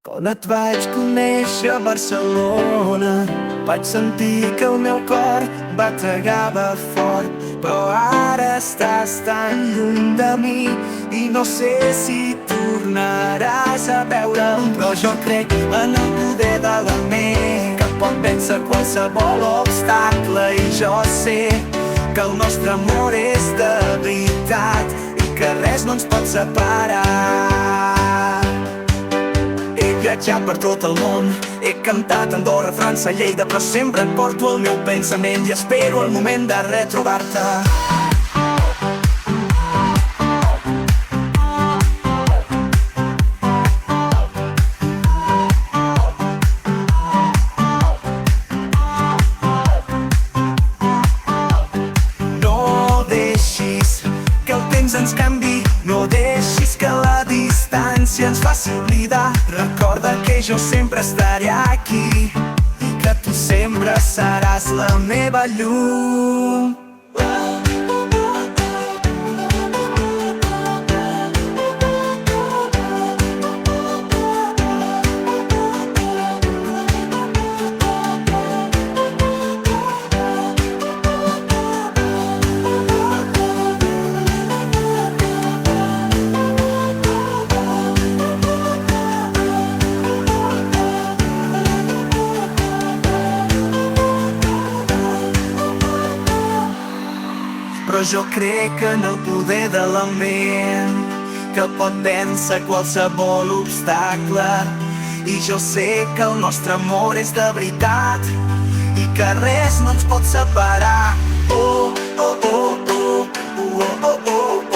Quan et vaig conèixer a Barcelona vaig sentir que el meu cor bategava fort, però ara estàs tan lluny de mi i no sé si tornaràs a veure'm. Però jo crec en el poder de la ment que pot vèncer qualsevol obstacle, i jo sé que el nostre amor és de veritat i que res no ens pot separar. He viatjat per tot el món, he cantat a Andorra, França, Lleida, però sempre et porto el meu pensament i espero el moment de retrobar-te. No deixis que el temps ens canvi, no deixis que la distància ens faci oblidar. Recorda que jo sempre estaré aquí i que tu sempre seràs la meva llum. Però jo crec en el poder de la ment que pot vèncer qualsevol obstacle, i jo sé que el nostre amor és de veritat i que res no ens pot separar. Oh, oh, oh, oh, oh, oh, oh, oh.